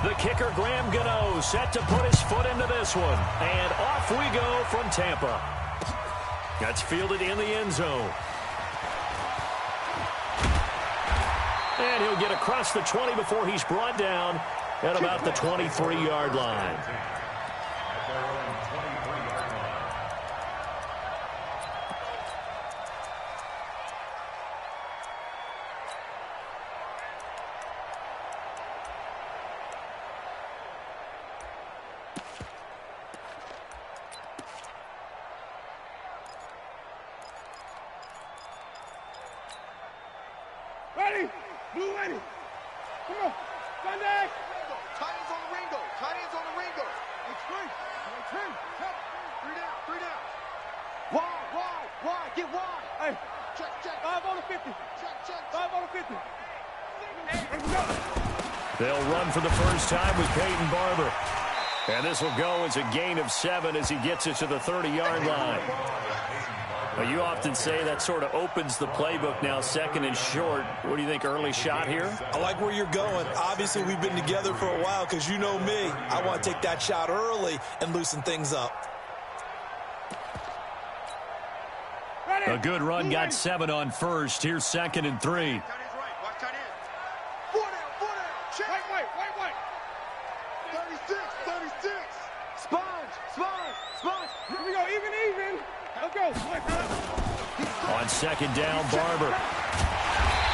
The kicker, Graham Gano, set to put his foot into this one. And off we go from Tampa. That's fielded in the end zone. And he'll get across the 20 before he's brought down at about the 23-yard line. Ready? Blue ready. Come on. Sunday. Tight ends on the Ringo. Tight ends on the Ringo. It's free. Three down. Three down. Wide. Get wide. Hey. Check. 5 on the 50. Check. 5 on the 50. Let's go. They'll run for the first time with Peyton Barber. And this will go as a gain of 7 as he gets it to the 30-yard line. Well, you often say that sort of opens the playbook now, second and short. What do you think, early shot here? I like where you're going. Obviously, we've been together for a while because you know me. I want to take that shot early and loosen things up. Ready? A good run got 7 on first. Here's 2nd and 3. Tight ends right. Watch tight end. 4 down. Check. Wait. 36. Sponge. Here we go. Even. Let's go. On 2nd down, Barber.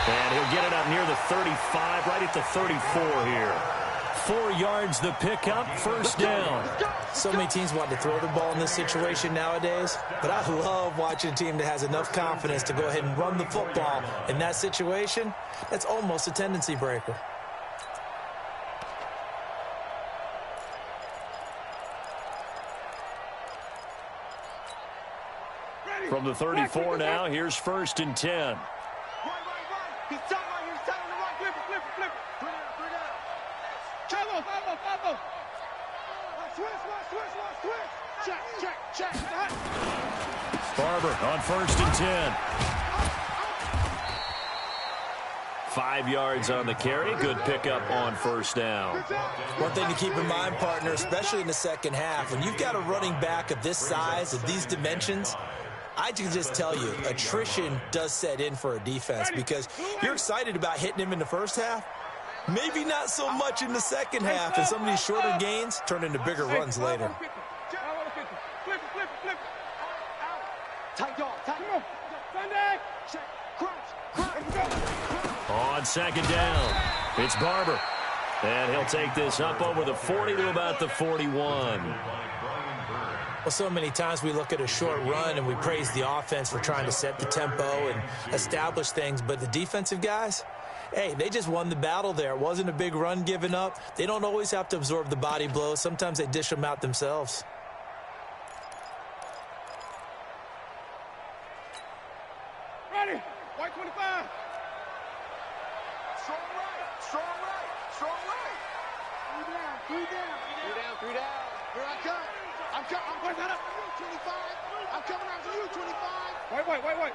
And he'll get it up near the 35, right at the 34 here. 4 yards the pickup, first down. So many teams want to throw the ball in this situation nowadays, but I love watching a team that has enough confidence to go ahead and run the football. In that situation, that's almost a tendency breaker. From the 34 now, here's 1st and 10. Right. He's tight right here. He's tight on the right. Flip it. 3 down. Follow. Switch. Check. Barber on 1st and 10. 5 yards on the carry. Good pickup on first down. One thing to keep in mind, partner, especially in the second half, when you've got a running back of this size, of these dimensions, I can just tell you, attrition does set in for a defense because you're excited about hitting him in the first half. Maybe not so much in the second half, and some of these shorter gains turn into bigger runs later. Flip it. Tight dog. Come on. Sunday. Check. Crunch. Let's go. On 2nd down, it's Barber. And he'll take this up over the 40 to about the 41. Well, so many times we look at a short run and we praise the offense for trying to set the tempo and establish things, but the defensive guys, hey, they just won the battle there. It wasn't a big run given up. They don't always have to absorb the body blows. Sometimes they dish them out themselves. Ready. White 25. Strong right. 3 down. Here I come. I'm coming up to you, 25. I'm coming after you, 25. Wait.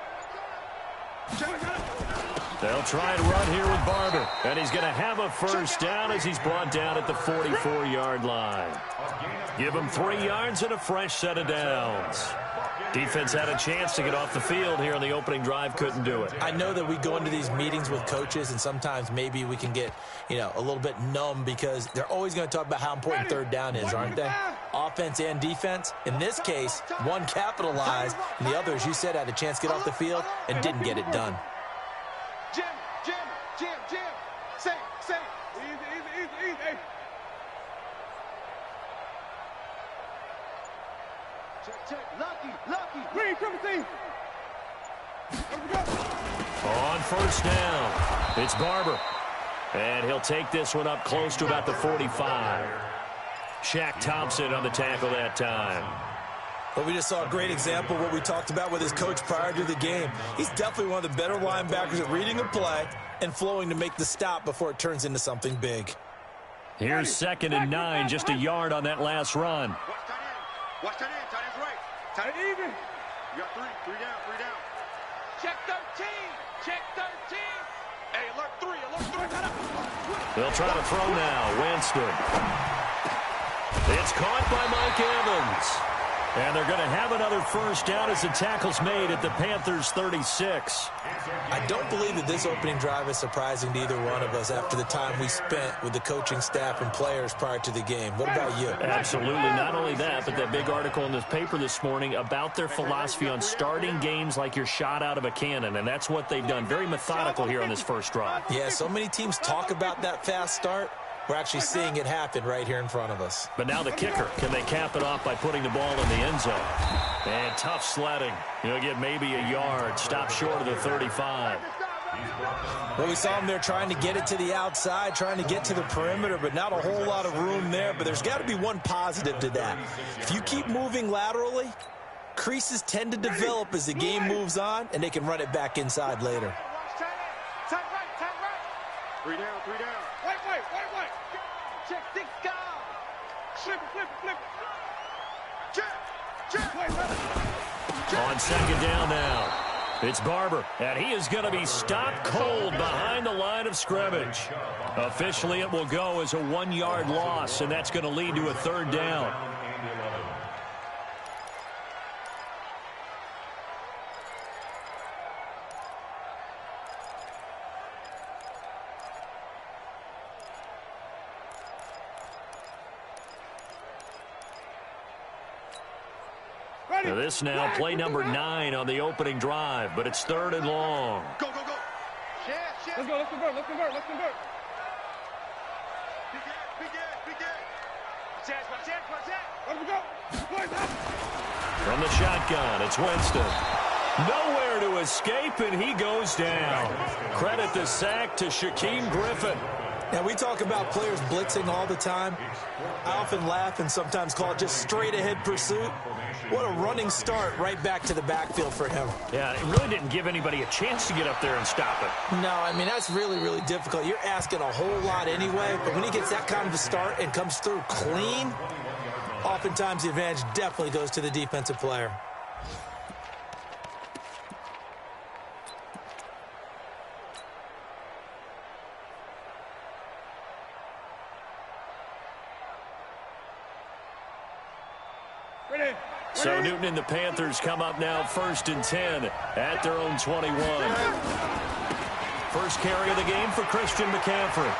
They'll try and run here with Barber. And he's going to have a first down as he's brought down at the 44-yard line. Give him 3 yards and a fresh set of downs. Defense had a chance to get off the field here on the opening drive, couldn't do it. I know that we go into these meetings with coaches, and sometimes maybe we can get, a little bit numb because they're always going to talk about how important 3rd down is, aren't they? Offense and defense. In this case, one capitalized, and the other, as you said, had a chance to get off the field and didn't get it done. Jim. Say. Easy. Hey. Check. Lucky. Green, triple team. Let's go. On first down, it's Barber. And he'll take this one up close to about the 45. Shaq Thompson on the tackle that time. Well, we just saw a great example of what we talked about with his coach prior to the game. He's definitely one of the better linebackers at reading a play and flowing to make the stop before it turns into something big. Here's 2nd and 9, just a yard on that last run. Watch tight end. Tight end's right. Tight end even. You got 3 down. Check 13. Hey, alert 3. They'll try to throw now. Winston. It's caught by Mike Evans. And they're going to have another first down as the tackle's made at the Panthers' 36. I don't believe that this opening drive is surprising to either one of us after the time we spent with the coaching staff and players prior to the game. What about you? Absolutely. Not only that, but that big article in this paper this morning about their philosophy on starting games like you're shot out of a cannon, and that's what they've done. Very methodical here on this first drive. Yeah, so many teams talk about that fast start. We're actually seeing it happen right here in front of us. But now the kicker. Can they cap it off by putting the ball in the end zone? And tough sledding. He'll get maybe a yard. Stop short of the 35. Well, we saw him there trying to get it to the outside, trying to get to the perimeter, but not a whole lot of room there. But there's got to be one positive to that. If you keep moving laterally, creases tend to develop as the game moves on, and they can run it back inside later. Three down. Wait. Check, six, go. Flip. Check. On second down now. It's Barber, and he is going to be stopped cold behind the line of scrimmage. Officially, it will go as a 1-yard loss, and that's going to lead to a third down. Now this now, play number 9 on the opening drive, but it's third and long. Go. Share. Let's convert. Big game. Chance. Let me go. From the shotgun, it's Winston. Nowhere to escape, and he goes down. Credit the sack to Shaquem Griffin. Now, we talk about players blitzing all the time. I often laugh and sometimes call it just straight-ahead pursuit. What a running start right back to the backfield for him. Yeah, it really didn't give anybody a chance to get up there and stop it. No, I mean, that's really, really difficult. You're asking a whole lot anyway, but when he gets that kind of a start and comes through clean, oftentimes the advantage definitely goes to the defensive player. So Newton and the Panthers come up now 1st and 10 at their own 21. First carry of the game for Christian McCaffrey.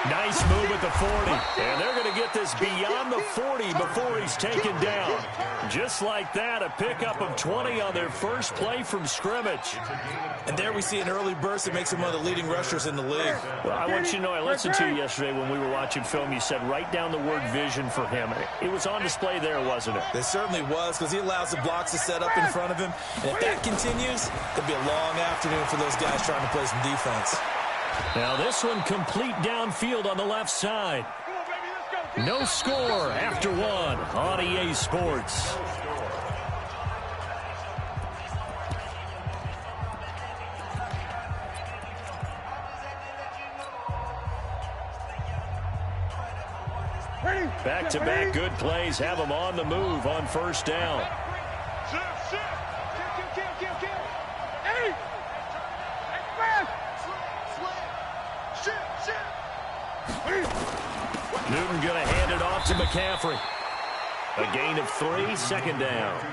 Nice move at the 40. And they're going to get this beyond the 40 before he's taken down. Just like that, a pickup of 20 on their first play from scrimmage. And there we see an early burst that makes him one of the leading rushers in the league. Well, I want you to know, I listened to you yesterday when we were watching film. You said write down the word vision for him. It was on display there, wasn't it? It certainly was, because he allows the blocks to set up in front of him. And if that continues, it'll be a long afternoon for those guys trying to play some defense. Now this one complete downfield on the left side. No score after one on EA Sports. Back-to-back good plays have them on the move on first down. Newton going to hand it off to McCaffrey. A gain of 3, second down.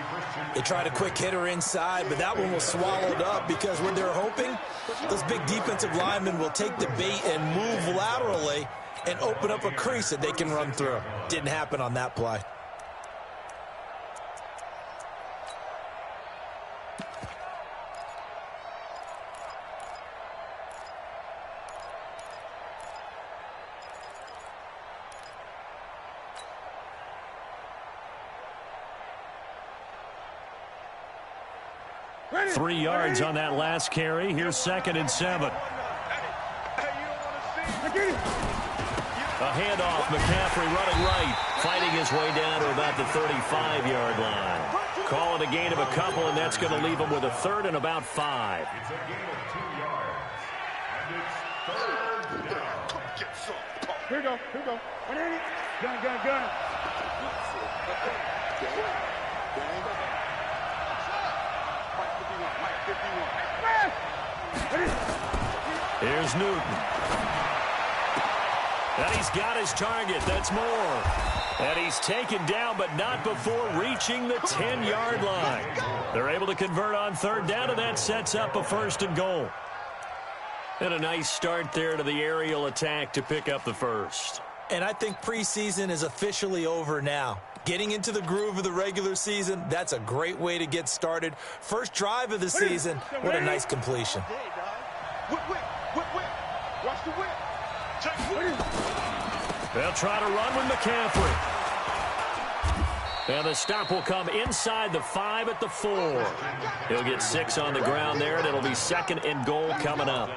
They tried a quick hitter inside, but that one was swallowed up because what they're hoping, those big defensive linemen will take the bait and move laterally and open up a crease that they can run through. Didn't happen on that play. Ready. 3 yards on that last carry. Here's 2nd and 7. A handoff. McCaffrey running right, fighting his way down to about the 35-yard line. Call it a gain of a couple, and that's going to leave him with a 3rd and about 5. Here we go. Gun. Here's Newton. And he's got his target. That's more. And he's taken down, but not before reaching the 10-yard line. They're able to convert on third down, and that sets up a 1st and goal. And a nice start there to the aerial attack to pick up the first. And I think preseason is officially over now. Getting into the groove of the regular season, that's a great way to get started. First drive of the season, what a nice completion. Whip. Watch the whip. They'll try to run with McCaffrey. And the stop will come inside the 5 at the 4. He'll get 6 on the ground there, and it'll be 2nd and goal coming up.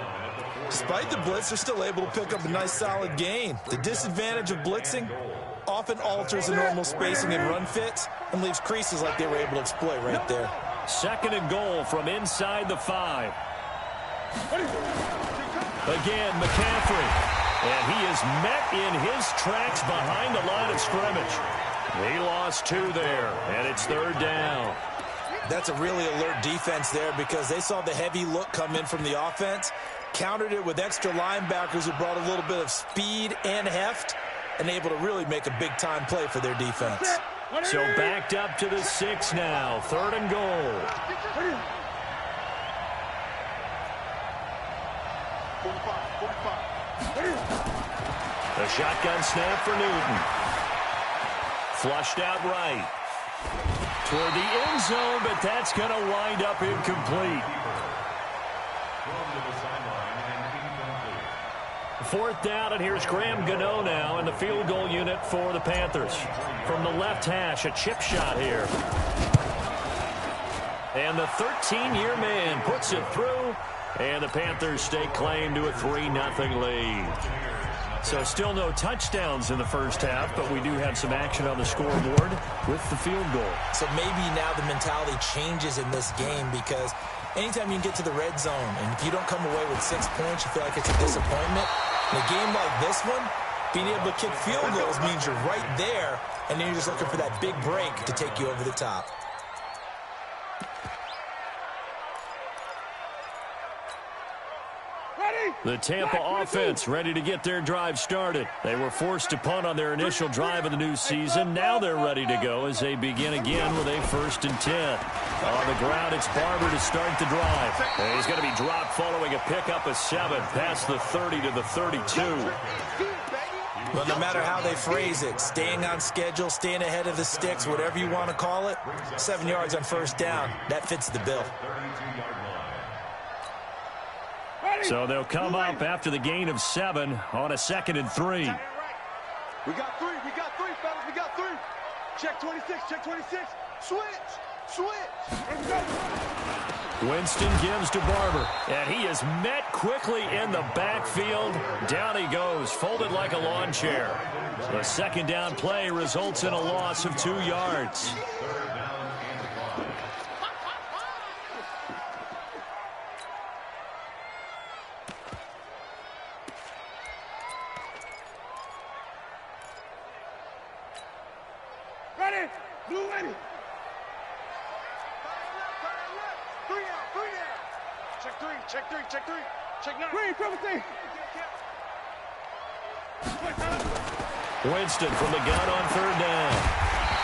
Despite the blitz, they're still able to pick up a nice solid gain. The disadvantage of blitzing often alters the normal spacing and run fits and leaves creases like they were able to exploit right there. 2nd and goal from inside the 5. Again, McCaffrey. And he is met in his tracks behind the line of scrimmage. He lost 2 there, and it's 3rd down. That's a really alert defense there because they saw the heavy look come in from the offense, countered it with extra linebackers who brought a little bit of speed and heft, and able to really make a big-time play for their defense. So backed up to the 6 now, 3rd and goal. 45. The shotgun snap for Newton. Flushed out right. Toward the end zone, but that's going to wind up incomplete. 4th down, and here's Graham Gano now in the field goal unit for the Panthers. From the left hash, a chip shot here. And the 13-year man puts it through, and the Panthers stake claim to a 3-0 lead. So still no touchdowns in the first half, but we do have some action on the scoreboard with the field goal. So maybe now the mentality changes in this game because anytime you get to the red zone and if you don't come away with 6 points, you feel like it's a disappointment. In a game like this one, being able to kick field goals means you're right there, and then you're just looking for that big break to take you over the top. The Tampa offense ready to get their drive started. They were forced to punt on their initial drive of the new season. Now they're ready to go as they begin again with a 1st and 10. On the ground, it's Barber to start the drive. And he's going to be dropped following a pickup of 7 past the 30 to the 32. Well, no matter how they phrase it, staying on schedule, staying ahead of the sticks, whatever you want to call it, 7 yards on 1st down, that fits the bill. So they'll come up after the gain of 7 on a 2nd and 3. We got 3, fellas, we got 3. Check 26. Switch. Winston gives to Barber, and he is met quickly in the backfield. Down he goes, folded like a lawn chair. The 2nd down play results in a loss of 2 yards. Ready? Blue ready. 3 down. Check 3. Check 9. Green, triple T. Winston from the gun on 3rd down.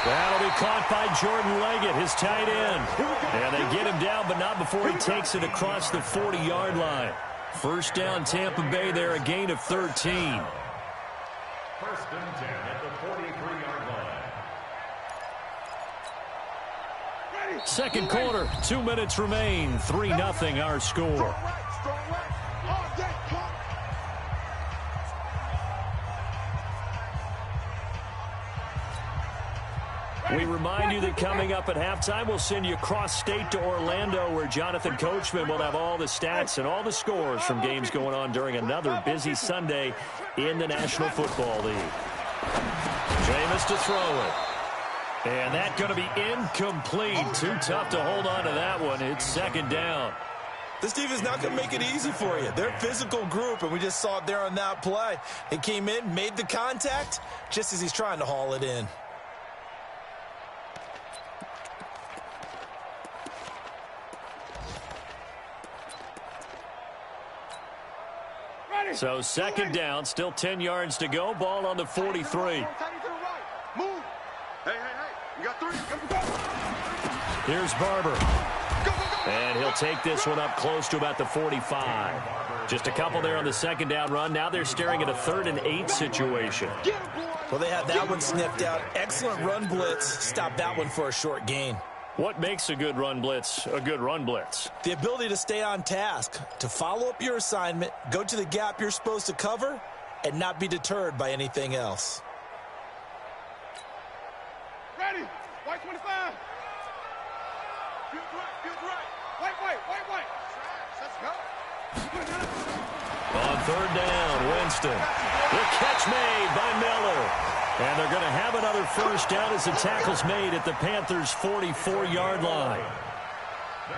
That'll be caught by Jordan Leggett, his tight end. And they get him down, but not before he takes it across the 40-yard line. 1st down, Tampa Bay there, a gain of 13. 1st and 10 at the 43-yard line. 2nd quarter, 2 minutes remain. 3-0 our score. Strong right. All day, come. We remind you that coming up at halftime, we'll send you cross-state to Orlando, where Jonathan Coachman will have all the stats and all the scores from games going on during another busy Sunday in the National Football League. Jameis to throw it. And that's going to be incomplete. Too tough to hold on to that one. It's 2nd down. This team is not going to make it easy for you. They're a physical group, and we just saw it there on that play. He came in, made the contact, just as he's trying to haul it in. So second down, still 10 yards to go. Ball on the 43. Move. Hey. You got 3. Here's Barber. And he'll take this one up close to about the 45. Just a couple there on the second down run. Now they're staring at a 3rd and 8 situation. Well, they had that one sniffed out. Excellent run blitz. Stop that one for a short gain. What makes a good run blitz a good run blitz? The ability to stay on task, to follow up your assignment, go to the gap you're supposed to cover, and not be deterred by anything else. Ready. White 25. Field right. White. Let's go. On 3rd down, Winston. The catch made by Miller. And they're going to have another first down as the tackle's made at the Panthers' 44-yard line.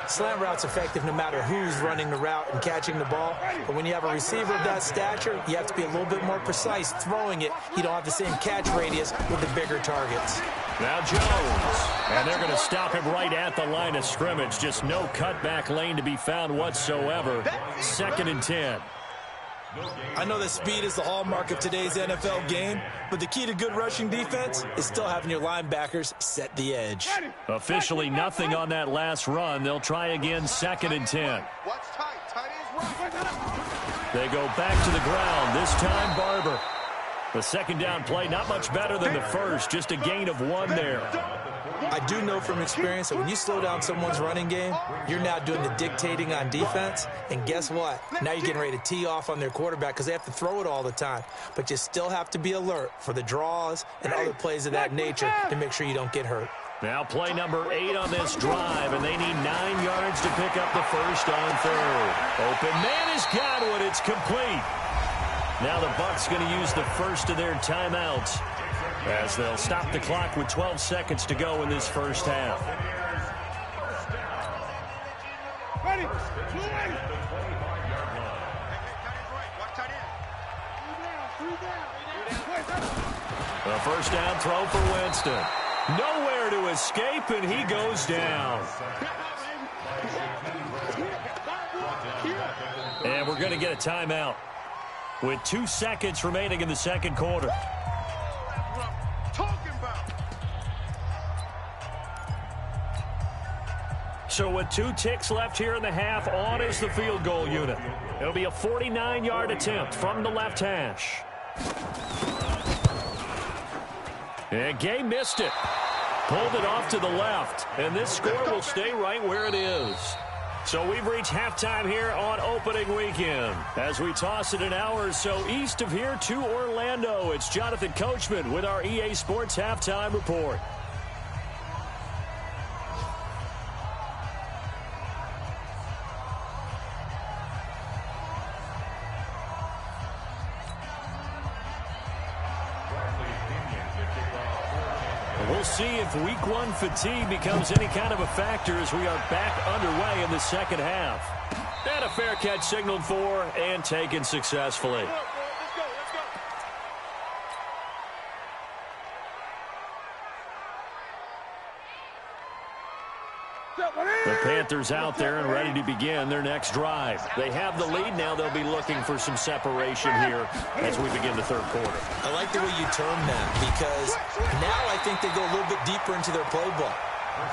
Slant route's effective no matter who's running the route and catching the ball. But when you have a receiver of that stature, you have to be a little bit more precise throwing it. You don't have the same catch radius with the bigger targets. Now Jones. And they're going to stop him right at the line of scrimmage. Just no cutback lane to be found whatsoever. 2nd and 10. I know that speed is the hallmark of today's NFL game, but the key to good rushing defense is still having your linebackers set the edge. Officially nothing on that last run. They'll try again, 2nd and 10. What's tight? Tight is right. They go back to the ground, this time Barber. The second down play, not much better than the first, just a gain of 1 there. I do know from experience that when you slow down someone's running game, you're now doing the dictating on defense. And guess what? Now you're getting ready to tee off on their quarterback because they have to throw it all the time. But you still have to be alert for the draws and other plays of that nature to make sure you don't get hurt. Now play number 8 on this drive, and they need 9 yards to pick up the first on 3rd. Open man has got one. It's complete. Now the Bucs going to use the first of their timeouts as they'll stop the clock with 12 seconds to go in this first half. Ready. A first down throw for Winston. Nowhere to escape, and he goes down. And we're going to get a timeout with 2 seconds remaining in the second quarter. So with 2 ticks left here in the half, on is the field goal unit. It'll be a 49-yard attempt from the left hash. And Gay missed it. Pulled it off to the left. And this score will stay right where it is. So we've reached halftime here on opening weekend. As we toss it an hour or so east of here to Orlando, it's Jonathan Coachman with our EA Sports Halftime Report. We'll see if week 1 fatigue becomes any kind of a factor as we are back underway in the second half. And a fair catch signaled for and taken successfully. The Panthers out there and ready to begin their next drive. They have the lead. Now they'll be looking for some separation here as we begin the third quarter. I like the way you term that because now I think they go a little bit deeper into their playbook.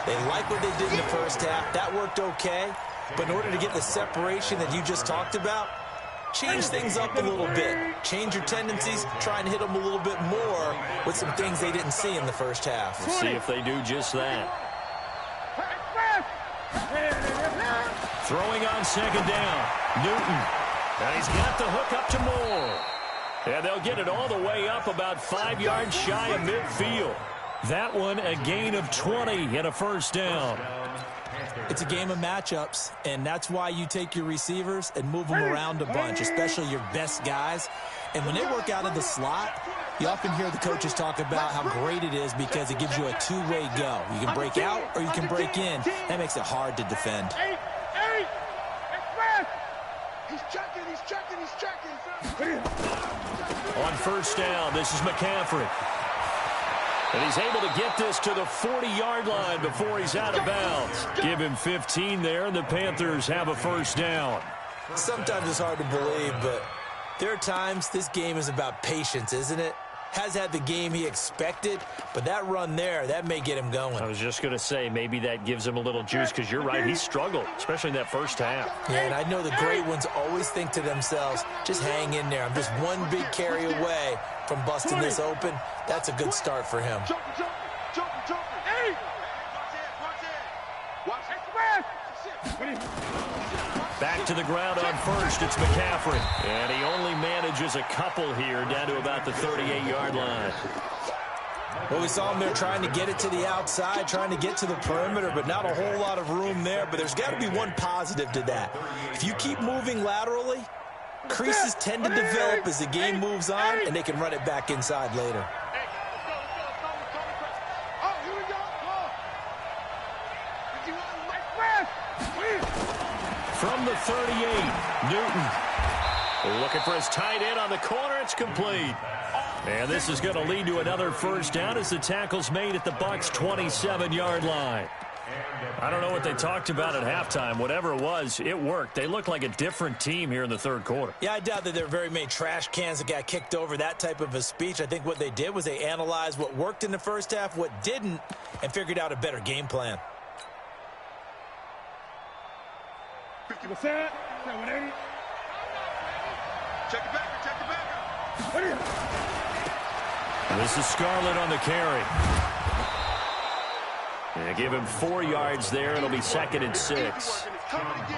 They like what they did in the first half. That worked okay. But in order to get the separation that you just talked about, change things up a little bit. Change your tendencies. Try and hit them a little bit more with some things they didn't see in the first half. We'll see if they do just that. Throwing on second down. Newton. And he's got the hook up to Moore. And they'll get it all the way up about 5 yards shy of midfield. That one a gain of 20 and a first down. It's a game of matchups, and that's why you take your receivers and move them around a bunch, especially your best guys. And when they work out of the slot, you often hear the coaches talk about how great it is because it gives you a two-way go. You can break out or you can break in. That makes it hard to defend. He's checking. On first down, this is McCaffrey. And he's able to get this to the 40-yard line before he's out of bounds. Give him 15 there, and the Panthers have a first down. Sometimes it's hard to believe, but There are times this game is about patience, isn't it? Has had the game he expected, but that run there, that may get him going. I was just going to say, maybe that gives him a little juice, because you're right, he struggled, especially in that first half. Yeah, and I know the great ones always think to themselves, just hang in there. I'm just one big carry away from busting this open. That's a good start for him. Back to the ground on first, it's McCaffrey. And he only manages a couple here, down to about the 38-yard line. Well, we saw him there trying to get it to the outside, trying to get to the perimeter, but not a whole lot of room there. But there's got to be one positive to that. If you keep moving laterally, creases tend to develop as the game moves on, and they can run it back inside later. From the 38, Newton looking for his tight end on the corner. It's complete. And this is going to lead to another first down as the tackle's made at the Bucs' 27-yard line. I don't know what they talked about at halftime. Whatever it was, it worked. They look like a different team here in the third quarter. Yeah, I doubt that there are very many trash cans that got kicked over, that type of a speech. I think what they did was they analyzed what worked in the first half, what didn't, and figured out a better game plan. 50%, 180. Check it back, check it back. This is Scarlett on the carry. Yeah, give him 4 yards there. It'll be 2nd and 6.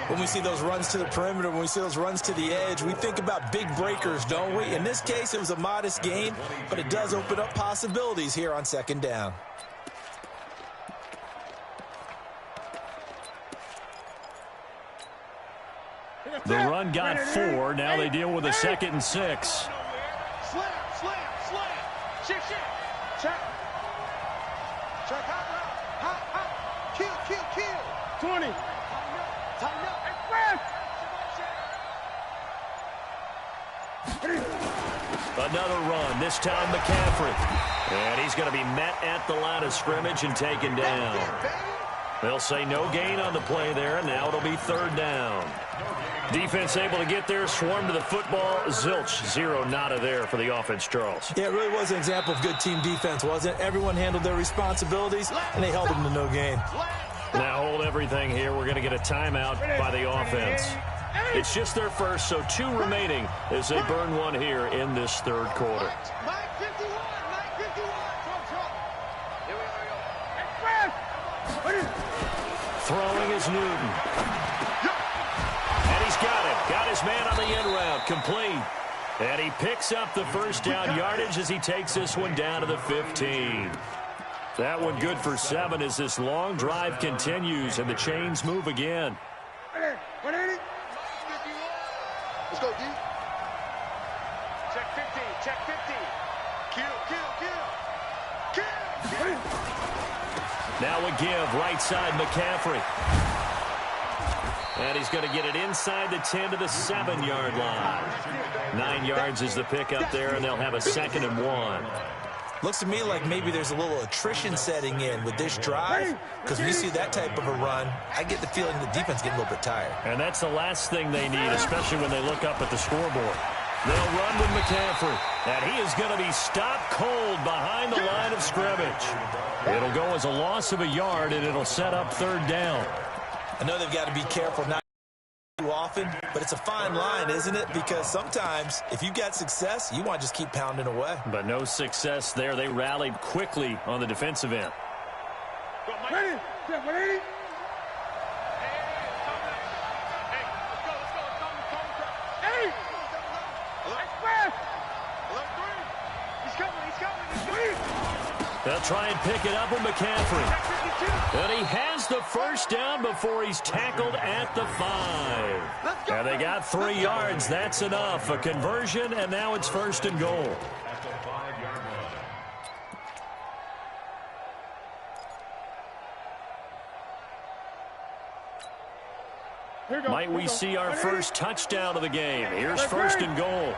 When we see those runs to the perimeter, when we see those runs to the edge, we think about big breakers, don't we? In this case, it was a modest gain, but it does open up possibilities here on 2nd down. The run got 4. Now they deal with a 2nd and 6. Slam, slam, slam. Shift, shift. Check. Check, hop. Kill. 20. Tighten up. Another run, this time McCaffrey. And he's going to be met at the line of scrimmage and taken down. They'll say no gain on the play there, and now it'll be 3rd down. Defense able to get there, swarm to the football. Zilch, 0 nada there for the offense, Charles. Yeah, it really was an example of good team defense, wasn't it? Everyone handled their responsibilities, and they held them to no gain. Now hold everything here. We're going to get a timeout by the offense. It's just their first, so 2 remaining as they burn one here in this 3rd quarter. Throwing is Newton. And he's got it. Got his man on the end route. Complete. And he picks up the first down yardage as he takes this one down to the 15. That one good for 7 as this long drive continues and the chains move again. 180. Let's go, D. Check 15. Check 15. Kill. Now a give, right side McCaffrey. And he's going to get it inside the 10 to the 7-yard line. 9 yards is the pickup there, and they'll have a 2nd and 1. Looks to me like maybe there's a little attrition setting in with this drive, because when you see that type of a run, I get the feeling the defense getting a little bit tired. And that's the last thing they need, especially when they look up at the scoreboard. They'll run with McCaffrey, and he is going to be stopped cold behind the line of scrimmage. It'll go as a loss of a yard, and it'll set up 3rd down. I know they've got to be careful not too often, but it's a fine line, isn't it? Because sometimes, if you've got success, you want to just keep pounding away. But no success there. They rallied quickly on the defensive end. Ready. Check 180. They'll try and pick it up with McCaffrey. And he has the first down before he's tackled at the 5. And they got 3 yards. That's enough. A conversion, and now it's 1st and goal. Might we see our first touchdown of the game? Here's 1st and goal.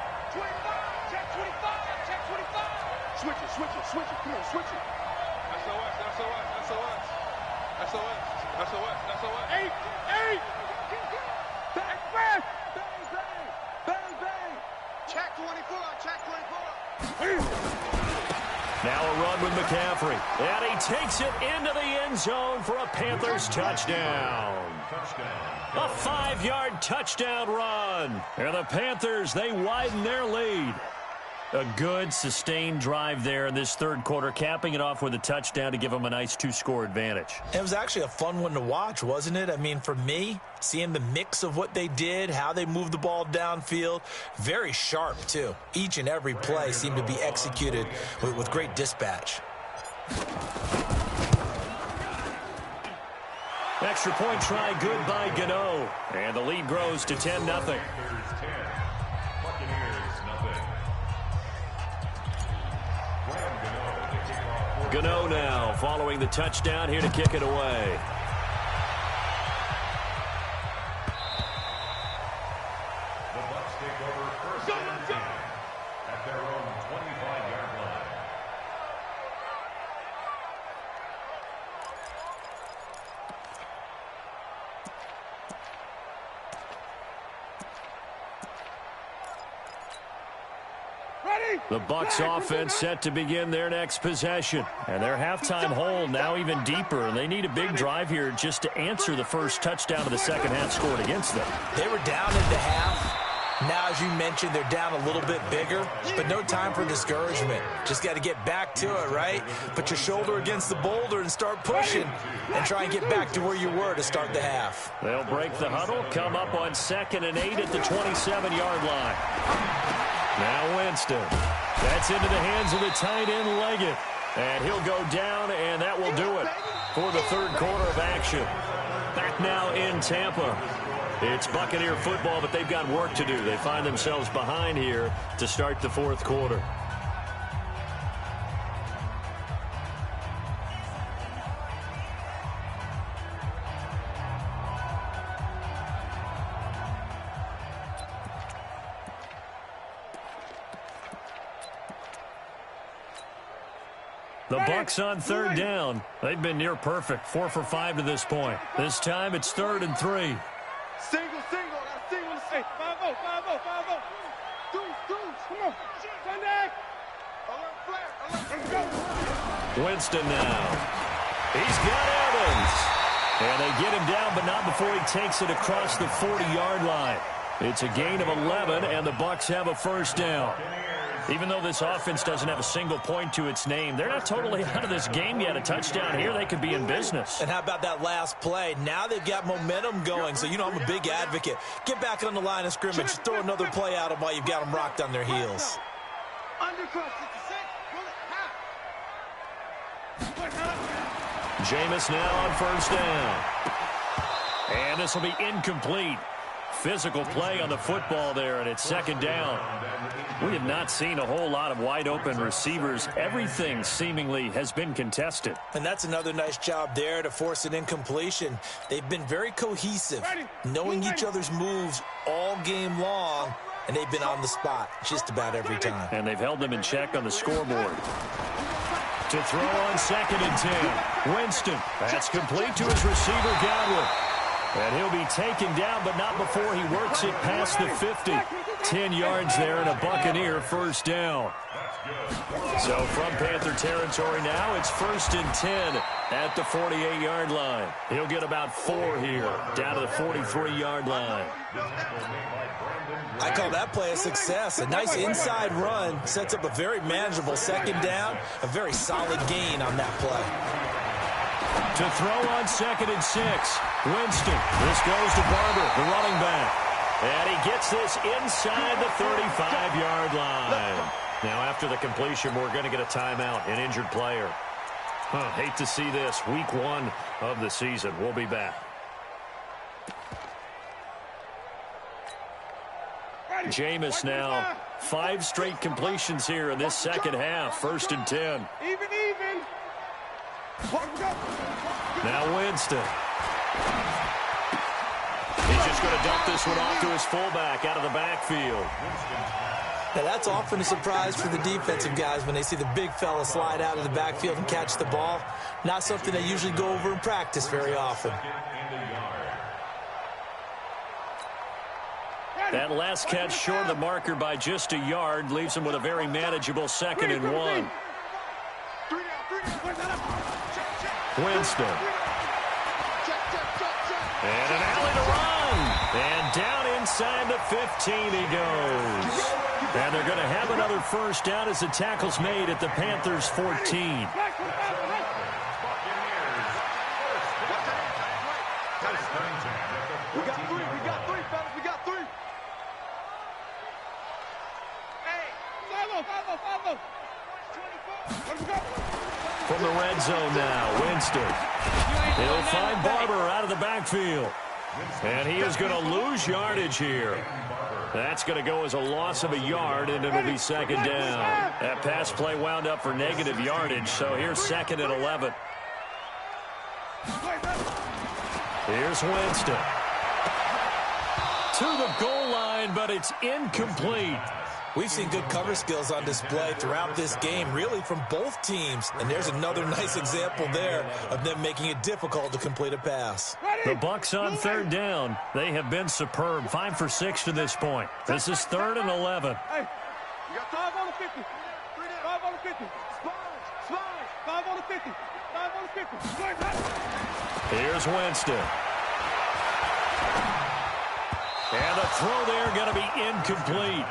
Switch it. Come on, switch it. SOS. 8. Bang. Check 24. Check 24. Now a run with McCaffrey. And he takes it into the end zone for a Panthers touchdown. A 5-yard touchdown run. And the Panthers, they widen their lead. A good, sustained drive there in this third quarter, capping it off with a touchdown to give them a nice 2-score advantage. It was actually a fun one to watch, wasn't it? I mean, for me, seeing the mix of what they did, how they moved the ball downfield, very sharp, too. Each and every play seemed to be executed with great dispatch. Extra point try good by Gano. And the lead grows to 10-0. Gano now following the touchdown, here to kick it away. The Bucs take over first and 10 at their own 25-yard line. The Bucs offense set to begin their next possession. And their halftime hole now even deeper. And they need a big drive here just to answer the first touchdown of the second half scored against them. They were down in the half. Now, as you mentioned, they're down a little bit bigger, but no time for discouragement. Just got to get back to it, right? Put your shoulder against the boulder and start pushing and try and get back to where you were to start the half. They'll break the huddle, come up on 2nd and 8 at the 27-yard line. Now Winston. That's into the hands of the tight end Leggett. And he'll go down, and that will do it for the third quarter of action. Back now in Tampa. It's Buccaneer football, but they've got work to do. They find themselves behind here to start the fourth quarter. The Bucs on third down. They've been near perfect, 4 for 5 to this point. This time it's 3rd and 3. Single. Got a single. Hey, 5-0. 5-0. Deuce. Come on. Sunday. Alert flag. Let's go. Winston now. He's got Evans. And they get him down, but not before he takes it across the 40-yard line. It's a gain of 11, and the Bucs have a first down. Even though this offense doesn't have a single point to its name, they're not totally out of this game yet. A touchdown here, they could be in business. And how about that last play? Now they've got momentum going, so you know I'm a big advocate. Get back on the line of scrimmage. Throw another play at them while you've got them rocked on their heels. Undercross 66. Jameis now on first down. And this will be incomplete. Physical play on the football there, and it's second down. We have not seen a whole lot of wide-open receivers. Everything seemingly has been contested. And that's another nice job there to force an incompletion. They've been very cohesive, knowing each other's moves all game long, and they've been on the spot just about every time. And they've held them in check on the scoreboard. To throw on 2nd and 10. Winston. That's complete to his receiver, Godwin. And he'll be taken down, but not before he works it past the 50. 10 yards there and a Buccaneer first down. So from Panther territory now, it's 1st and 10 at the 48-yard line. He'll get about 4 here, down to the 43-yard line. I call that play a success. A nice inside run sets up a very manageable second down, a very solid gain on that play. To throw on 2nd and 6. Winston. This goes to Barber, the running back. And he gets this inside the 35-yard line. Now, after the completion, we're going to get a timeout, an injured player. Hate to see this. Week 1 of the season. We'll be back. Jameis now. 5 straight completions here in this second half. 1st and 10. Even. Now Winston. He's just going to dump this one off to his fullback out of the backfield. Now that's often a surprise for the defensive guys when they see the big fella slide out of the backfield and catch the ball. Not something they usually go over in practice very often. That last catch short of the marker by just a yard leaves him with a very manageable 2nd and 1. Winston. And an alley to run. And down inside the 15 he goes. And they're going to have another first down as the tackle's made at the Panthers' 14. We got three, fellas, we got three. Hey, follow. From the red zone now, Winston. He'll find Barber out of the backfield. And he is going to lose yardage here. That's going to go as a loss of a yard, and it'll be 2nd down. That pass play wound up for negative yardage, so here's 2nd and 11. Here's Winston. To the goal line, but it's incomplete. We've seen good cover skills on display throughout this game, really from both teams. And there's another nice example there of them making it difficult to complete a pass. The Bucs on 3rd down. They have been superb. 5 for 6 to this point. This is 3rd and 11. Hey, you got 5 on the 50. 5 on the 50. Smalls. 5 on the 50. 5 on the 50. Here's Winston. And the throw there going to be incomplete.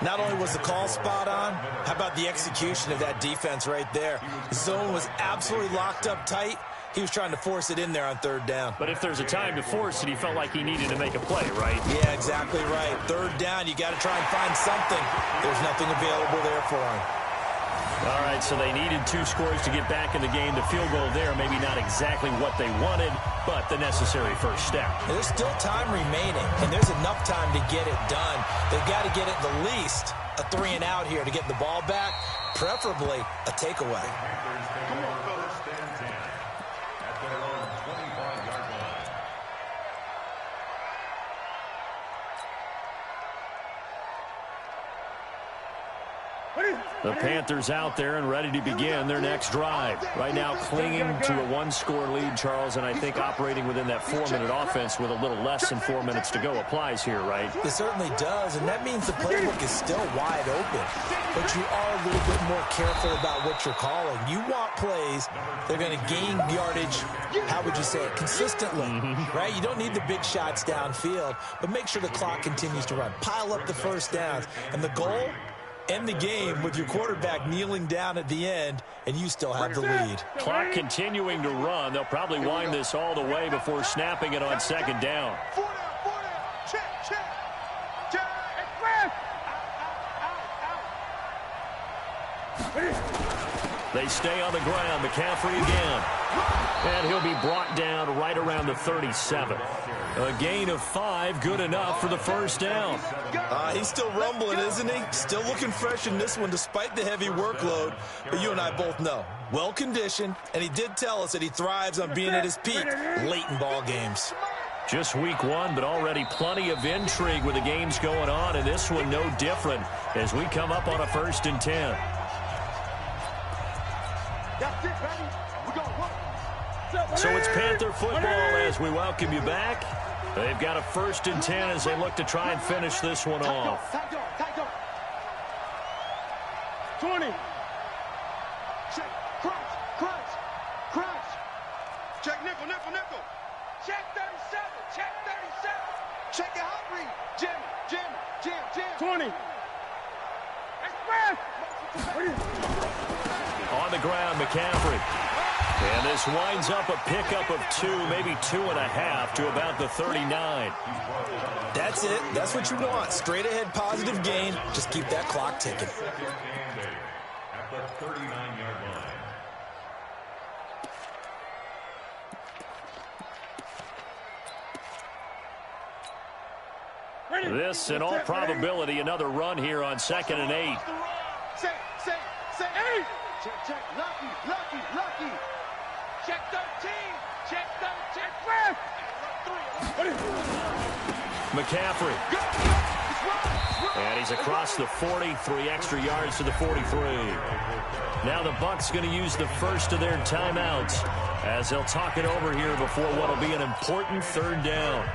Not only was the call spot on, how about the execution of that defense right there? The zone was absolutely locked up tight. He was trying to force it in there on 3rd down. But if there's a time to force it, he felt like he needed to make a play, right? Yeah, exactly right. 3rd down, you got to try and find something. There's nothing available there for him. All right, so they needed 2 scores to get back in the game. The field goal there, maybe not exactly what they wanted, but the necessary first step. There's still time remaining, and there's enough time to get it done. They've got to get at the least a 3 and out here to get the ball back, preferably a takeaway. The Panthers out there and ready to begin their next drive. Right now clinging to a 1-score lead, Charles, and I think operating within that 4-minute offense with a little less than 4 minutes to go applies here, right? It certainly does, and that means the playbook is still wide open. But you are a little bit more careful about what you're calling. You want plays that are going to gain yardage, how would you say it, consistently, right? You don't need the big shots downfield, but make sure the clock continues to run. Pile up the first downs, and the goal, end the game with your quarterback kneeling down at the end, and you still have the lead. Clock continuing to run. They'll probably wind this all the way before snapping it on 2nd down. 4 down. Check. They stay on the ground. McCaffrey again. And he'll be brought down right around the 37. A gain of 5, good enough for the first down. He's still rumbling, isn't he? Still looking fresh in this one despite the heavy workload. But you and I both know, well-conditioned, and he did tell us that he thrives on being at his peak late in ball games. Just week 1, but already plenty of intrigue with the games going on, and this one no different as we come up on a 1st and 10. So it's Panther football as we welcome you back. They've got a 1st and 10 as they look to try and finish this one off. 20. Check, crunch. Check nickel. Check 37. Check your hot read. Jim. 20. On the ground, McCaffrey. And this winds up a pickup of 2, maybe 2.5 to about the 39. That's it. That's what you want. Straight ahead positive gain. Just keep that clock ticking. At the 39-yard line. This, in all probability, another run here on 2nd and 8. Say 8. Check. Lucky. Check 13. McCaffrey. And he's across the 40, 3 extra yards to the 43. Now the Bucs going to use the first of their timeouts as they'll talk it over here before what will be an important 3rd down.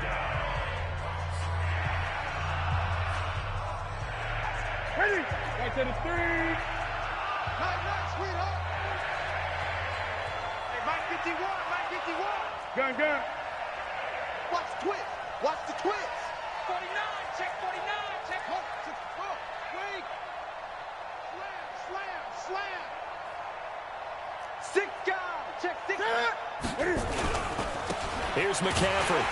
to the street. Night, sweetheart. Hey, Mike 51, Mike 51. Gun. Watch the twist. Watch the twist. 49, check 49, check. Wait. Slam. 6 guys, check 6. Here's McCaffrey.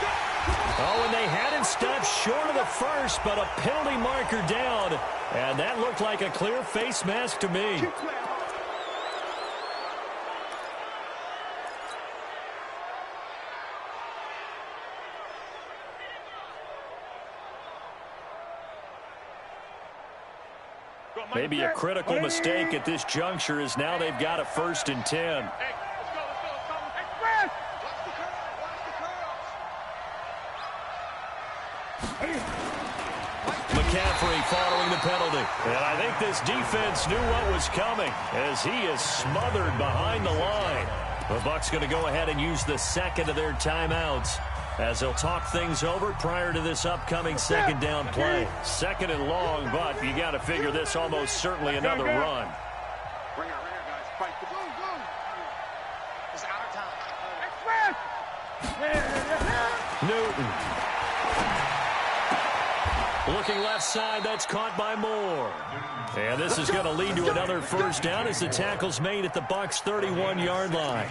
Oh, and they had him stopped short of the first, but a penalty marker down. And that looked like a clear face mask to me. Maybe a critical mistake at this juncture as now they've got a 1st and 10. Hey, let's go. Express! Watch the curl. McCaffrey following the penalty. And I think this defense knew what was coming as he is smothered behind the line. The Bucs going to go ahead and use the second of their timeouts as they'll talk things over prior to this upcoming 2nd down play. 2nd and long, but you got to figure this almost certainly another run. Bring her, guys. Fight. Go. It's out of time. Newton. Looking left side, that's caught by Moore. And this is going to lead to another 1st down as the tackle's made at the Bucs' 31-yard line.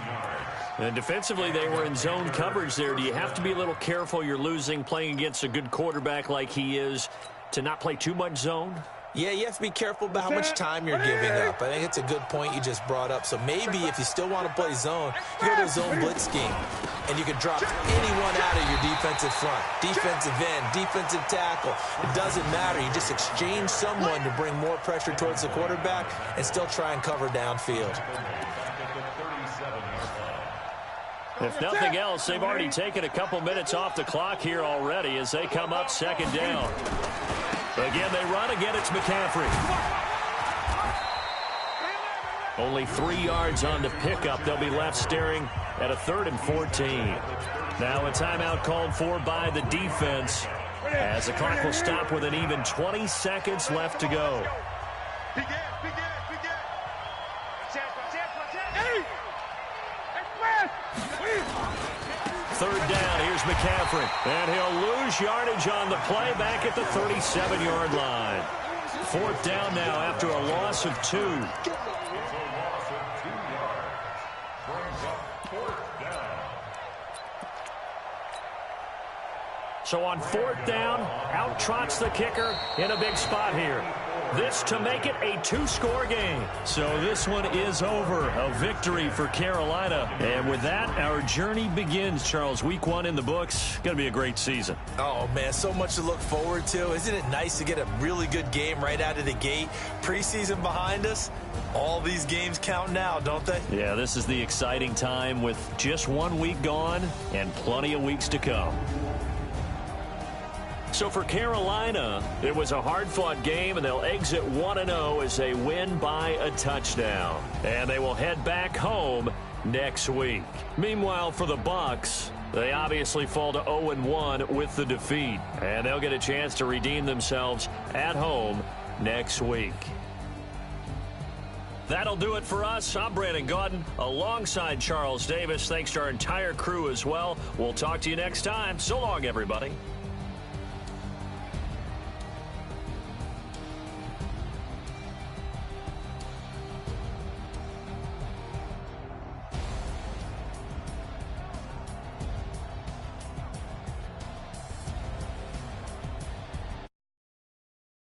And defensively, they were in zone coverage there. Do you have to be a little careful you're losing playing against a good quarterback like he is to not play too much zone? Yeah, you have to be careful about how much time you're giving up. I think it's a good point you just brought up. So maybe if you still want to play zone, you go to a zone blitz scheme. And you can drop anyone out of your defensive front. Defensive end, defensive tackle. It doesn't matter. You just exchange someone to bring more pressure towards the quarterback and still try and cover downfield. If nothing else, they've already taken a couple minutes off the clock here already as they come up 2nd down. Again, they run. Again, it's McCaffrey. Only 3 yards on the pickup. They'll be left staring at a 3rd and 14. Now a timeout called for by the defense as the clock will stop with an even 20 seconds left to go. Third down, here's McCaffrey. And he'll lose yardage on the play back at the 37-yard line. 4th down now after a loss of 2. So on 4th down, out trots the kicker in a big spot here. This to make it a 2-score game. So this one is over. A victory for Carolina. And with that, our journey begins, Charles. Week 1 in the books. Going to be a great season. Oh, man, so much to look forward to. Isn't it nice to get a really good game right out of the gate? Preseason behind us. All these games count now, don't they? Yeah, this is the exciting time with just 1 week gone and plenty of weeks to come. So for Carolina, it was a hard-fought game, and they'll exit 1-0 as they win by a touchdown. And they will head back home next week. Meanwhile, for the Bucs, they obviously fall to 0-1 with the defeat. And they'll get a chance to redeem themselves at home next week. That'll do it for us. I'm Brandon Gaudin alongside Charles Davis. Thanks to our entire crew as well. We'll talk to you next time. So long, everybody.